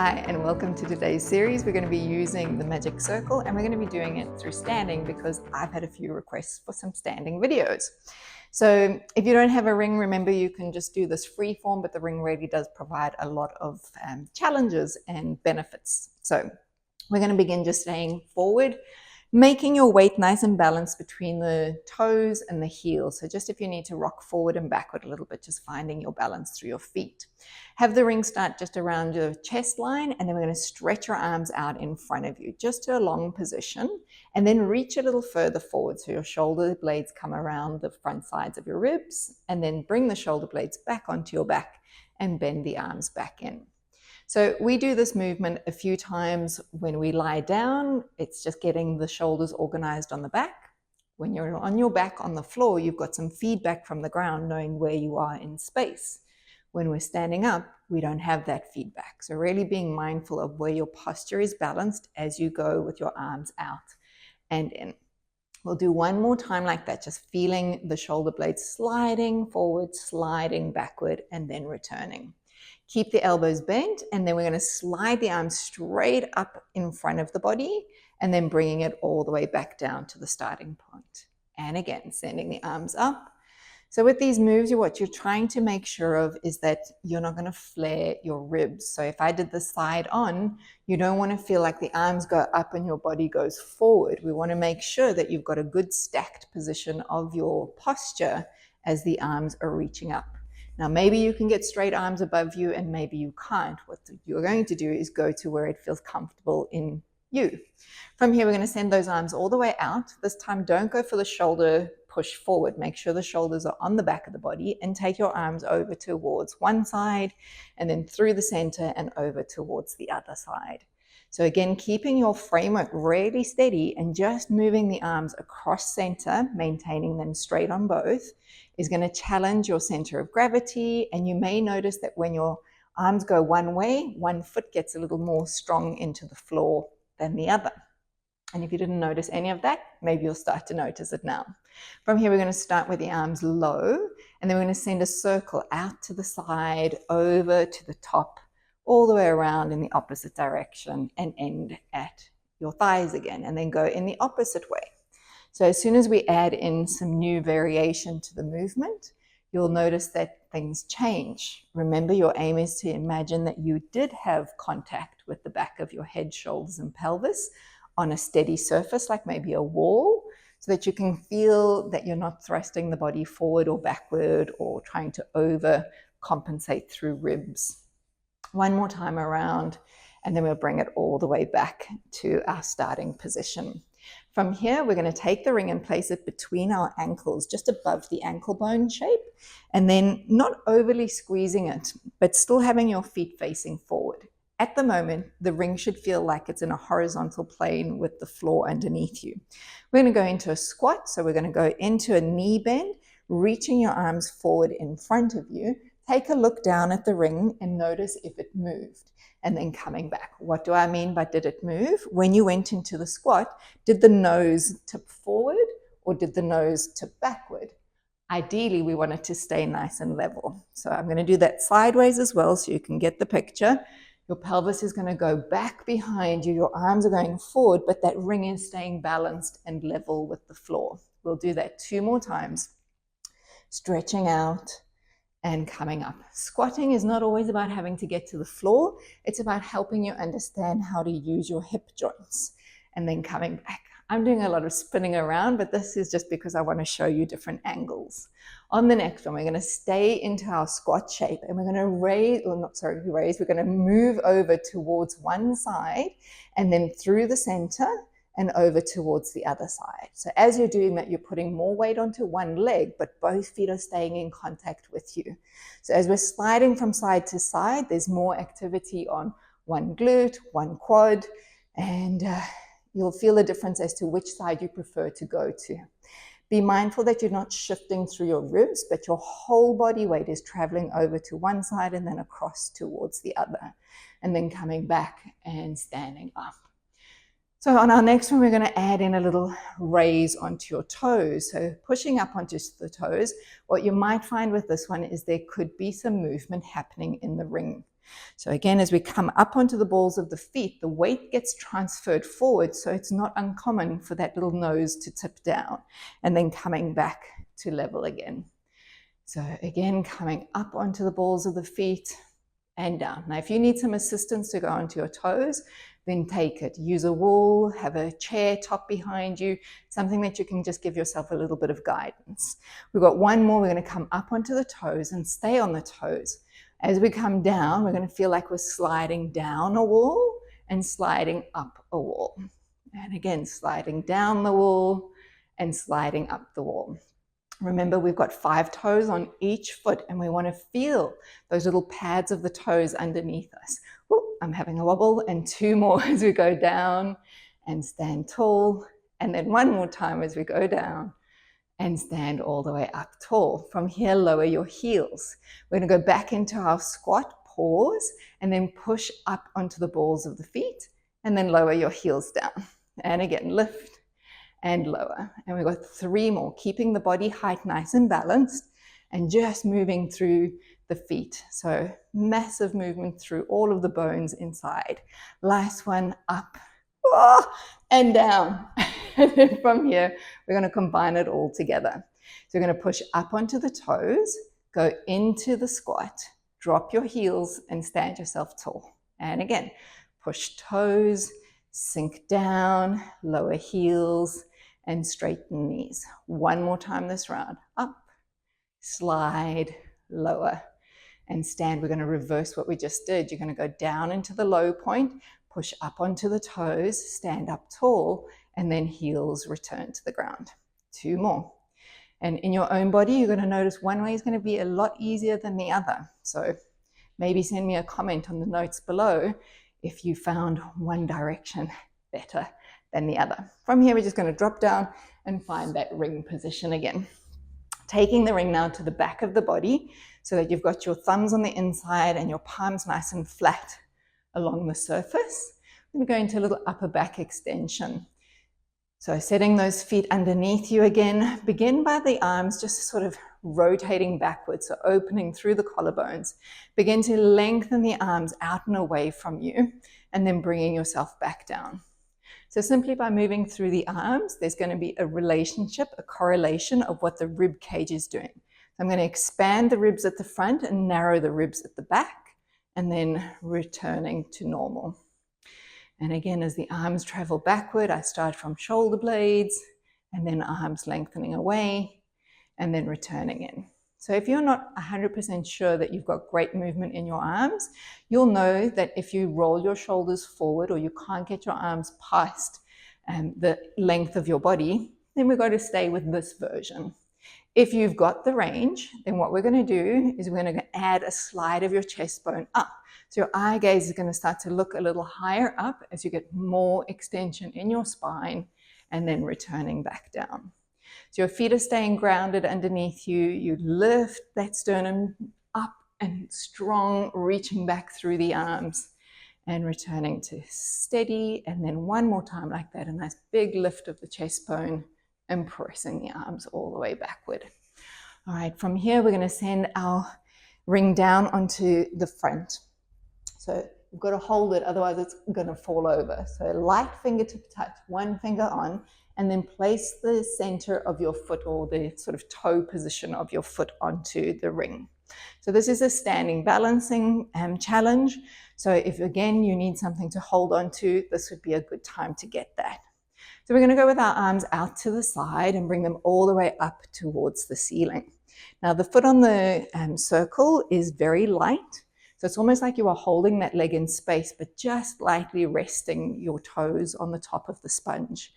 Hi, and welcome to today's series. We're going to be using the magic circle, and we're going to be doing it through standing because I've had a few requests for some standing videos. So if you don't have a ring, remember you can just do this free form, but the ring really does provide a lot of challenges and benefits. So we're going to begin just staying forward, making your weight nice and balanced between the toes and the heels. So just if you need to rock forward and backward a little bit, just finding your balance through your feet. Have the ring start just around your chest line, and then we're going to stretch your arms out in front of you, just to a long position, and then reach a little further forward so your shoulder blades come around the front sides of your ribs, and then bring the shoulder blades back onto your back and bend the arms back in. So we do this movement a few times when we lie down. It's just getting the shoulders organized on the back. When you're on your back on the floor, you've got some feedback from the ground, knowing where you are in space. When we're standing up, we don't have that feedback. So really being mindful of where your posture is balanced as you go with your arms out and in. We'll do one more time like that, just feeling the shoulder blades sliding forward, sliding backward, and then returning. Keep the elbows bent, and then we're going to slide the arms straight up in front of the body, and then bringing it all the way back down to the starting point. And again, sending the arms up. So with these moves, what you're trying to make sure of is that you're not going to flare your ribs. So if I did the side on, you don't want to feel like the arms go up and your body goes forward. We want to make sure that you've got a good stacked position of your posture as the arms are reaching up. Now, maybe you can get straight arms above you and maybe you can't. What you're going to do is go to where it feels comfortable in you. From here, we're going to send those arms all the way out. This time, don't go for the shoulder push forward. Make sure the shoulders are on the back of the body, and take your arms over towards one side and then through the center and over towards the other side. So again, keeping your framework really steady and just moving the arms across center, maintaining them straight on both, is going to challenge your center of gravity. And you may notice that when your arms go one way, one foot gets a little more strong into the floor than the other. And if you didn't notice any of that, maybe you'll start to notice it now. From here, we're going to start with the arms low, and then we're going to send a circle out to the side, over to the top, all the way around in the opposite direction, and end at your thighs again, and then go in the opposite way. So as soon as we add in some new variation to the movement, you'll notice that things change. Remember, your aim is to imagine that you did have contact with the back of your head, shoulders, and pelvis on a steady surface, like maybe a wall, so that you can feel that you're not thrusting the body forward or backward or trying to overcompensate through ribs. One more time around, and then we'll bring it all the way back to our starting position. From here, we're going to take the ring and place it between our ankles, just above the ankle bone shape, and then not overly squeezing it, but still having your feet facing forward. At the moment, the ring should feel like it's in a horizontal plane with the floor underneath you. We're going to go into a squat, so we're going to go into a knee bend, reaching your arms forward in front of you. Take a look down at the ring and notice if it moved, and then coming back. What do I mean by did it move? When you went into the squat, did the nose tip forward or did the nose tip backward? Ideally, we want it to stay nice and level. So I'm going to do that sideways as well so you can get the picture. Your pelvis is going to go back behind you. Your arms are going forward, but that ring is staying balanced and level with the floor. We'll do that 2 more times. Stretching out and coming up. Squatting is not always about having to get to the floor. It's about helping you understand how to use your hip joints, and then coming back. I'm doing a lot of spinning around, but this is just because I want to show you different angles. On the next one, we're going to stay into our squat shape, and we're going to we're going to move over towards one side and then through the center and over towards the other side. So as you're doing that, you're putting more weight onto one leg, but both feet are staying in contact with you. So as we're sliding from side to side, there's more activity on one glute, one quad, and you'll feel the difference as to which side you prefer to go to. Be mindful that you're not shifting through your ribs, but your whole body weight is traveling over to one side and then across towards the other, and then coming back and standing up. So on our next one, we're going to add in a little raise onto your toes. So pushing up onto the toes. What you might find with this one is there could be some movement happening in the ring. So again, as we come up onto the balls of the feet, the weight gets transferred forward, so it's not uncommon for that little nose to tip down and then coming back to level again. So again, coming up onto the balls of the feet and down. Now, if you need some assistance to go onto your toes, then take it. Use a wall, have a chair top behind you, something that you can just give yourself a little bit of guidance. We've got one more. We're going to come up onto the toes and stay on the toes. As we come down, we're going to feel like we're sliding down a wall and sliding up a wall. And again, sliding down the wall and sliding up the wall. Remember, we've got 5 toes on each foot, and we want to feel those little pads of the toes underneath us. Ooh, I'm having a wobble, and 2 more as we go down and stand tall. And then 1 more time as we go down and stand all the way up tall. From here, lower your heels. We're going to go back into our squat, pause, and then push up onto the balls of the feet, and then lower your heels down. And again, lift and lower. And we've got 3 more, keeping the body height nice and balanced and just moving through the feet. So massive movement through all of the bones inside. Last one, up and down. And then from here, we're going to combine it all together. So we're going to push up onto the toes, go into the squat, drop your heels and stand yourself tall. And again, push toes, sink down, lower heels, and straighten knees. 1 more time this round. Up, slide, lower, and stand. We're going to reverse what we just did. You're going to go down into the low point, push up onto the toes, stand up tall, and then heels return to the ground. 2 more. And in your own body, you're going to notice one way is going to be a lot easier than the other. So maybe send me a comment on the notes below if you found one direction better than the other. From here, we're just going to drop down and find that ring position again. Taking the ring now to the back of the body so that you've got your thumbs on the inside and your palms nice and flat along the surface. We're going to go into a little upper back extension. So setting those feet underneath you again. Begin by the arms just sort of rotating backwards, so opening through the collarbones. Begin to lengthen the arms out and away from you, and then bringing yourself back down. So simply by moving through the arms, there's going to be a relationship, a correlation of what the rib cage is doing. So I'm going to expand the ribs at the front and narrow the ribs at the back, and then returning to normal. And again, as the arms travel backward, I start from shoulder blades, and then arms lengthening away, and then returning in. So if you're not 100% sure that you've got great movement in your arms, you'll know that if you roll your shoulders forward or you can't get your arms past the length of your body, then we're going to stay with this version. If you've got the range, then what we're going to do is we're going to add a slide of your chest bone up. So your eye gaze is going to start to look a little higher up as you get more extension in your spine, and then returning back down. So your feet are staying grounded underneath you. You lift that sternum up and strong, reaching back through the arms and returning to steady. And then 1 more time like that, a nice big lift of the chest bone and pressing the arms all the way backward. All right, from here, we're going to send our ring down onto the front. So you've got to hold it, otherwise it's going to fall over. So light fingertip touch, 1 finger on, and then place the center of your foot or the sort of toe position of your foot onto the ring. So this is a standing balancing challenge. So if again you need something to hold on to, this would be a good time to get that. So we're going to go with our arms out to the side and bring them all the way up towards the ceiling. Now the foot on the circle is very light. So it's almost like you are holding that leg in space, but just lightly resting your toes on the top of the sponge.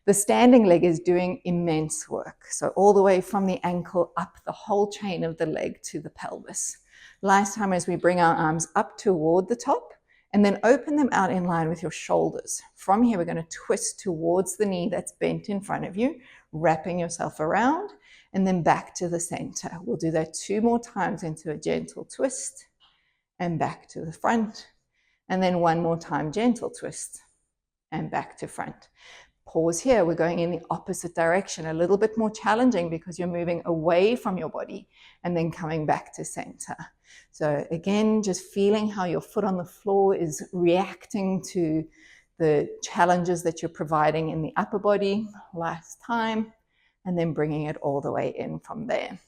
The standing leg is doing immense work. So all the way from the ankle up the whole chain of the leg to the pelvis. Last time as we bring our arms up toward the top and then open them out in line with your shoulders. From here, we're going to twist towards the knee that's bent in front of you, wrapping yourself around and then back to the center. We'll do that 2 more times into a gentle twist and back to the front. And then 1 more time, gentle twist and back to front. Pause here, we're going in the opposite direction, a little bit more challenging because you're moving away from your body and then coming back to center. So again, just feeling how your foot on the floor is reacting to the challenges that you're providing in the upper body last time, and then bringing it all the way in from there.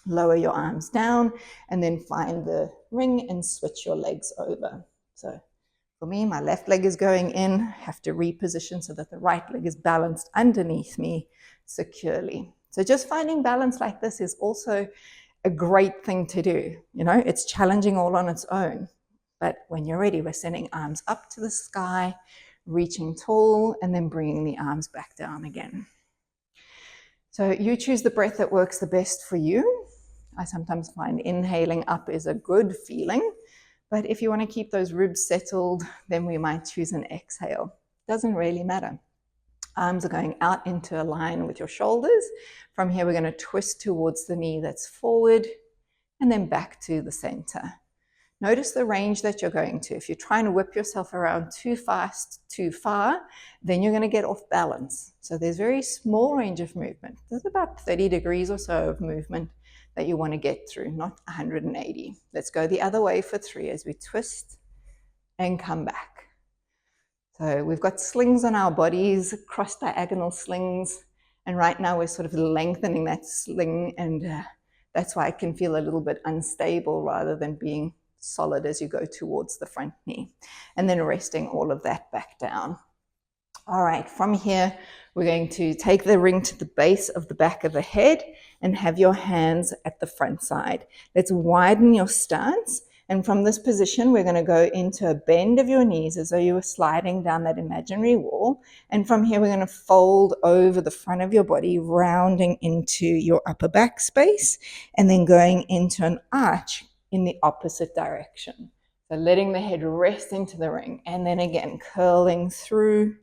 Lower your arms down and then find the ring and switch your legs over. So for me, my left leg is going in, have to reposition so that the right leg is balanced underneath me securely. So just finding balance like this is also a great thing to do. You know, it's challenging all on its own. But when you're ready, we're sending arms up to the sky, reaching tall, and then bringing the arms back down again. So you choose the breath that works the best for you. I sometimes find inhaling up is a good feeling. But if you want to keep those ribs settled, then we might choose an exhale. Doesn't really matter. Arms are going out into a line with your shoulders. From here, we're going to twist towards the knee that's forward and then back to the center. Notice the range that you're going to. If you're trying to whip yourself around too fast, too far, then you're going to get off balance. So there's very small range of movement. There's about 30 degrees or so of movement that you want to get through, not 180. Let's go the other way for 3 as we twist and come back. So we've got slings on our bodies, cross diagonal slings, and right now we're sort of lengthening that sling, and that's why it can feel a little bit unstable rather than being solid as you go towards the front knee. And then resting all of that back down. All right, from here, we're going to take the ring to the base of the back of the head and have your hands at the front side. Let's widen your stance. And from this position, we're going to go into a bend of your knees as though you were sliding down that imaginary wall. And from here, we're going to fold over the front of your body, rounding into your upper back space, and then going into an arch in the opposite direction. So letting the head rest into the ring, and then again, curling through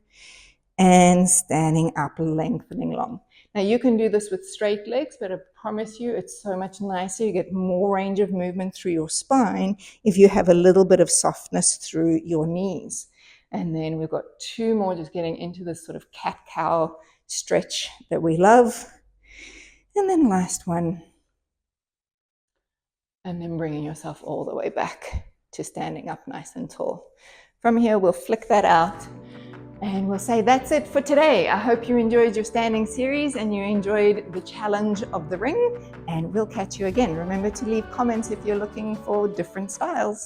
and standing up, lengthening long. Now you can do this with straight legs, but I promise you it's so much nicer. You get more range of movement through your spine if you have a little bit of softness through your knees. And then we've got 2 more, just getting into this sort of cat-cow stretch that we love. And then last one. And then bringing yourself all the way back to standing up nice and tall. From here, we'll flick that out. And we'll say that's it for today. I hope you enjoyed your standing series and you enjoyed the challenge of the ring, and we'll catch you again. Remember to leave comments if you're looking for different styles.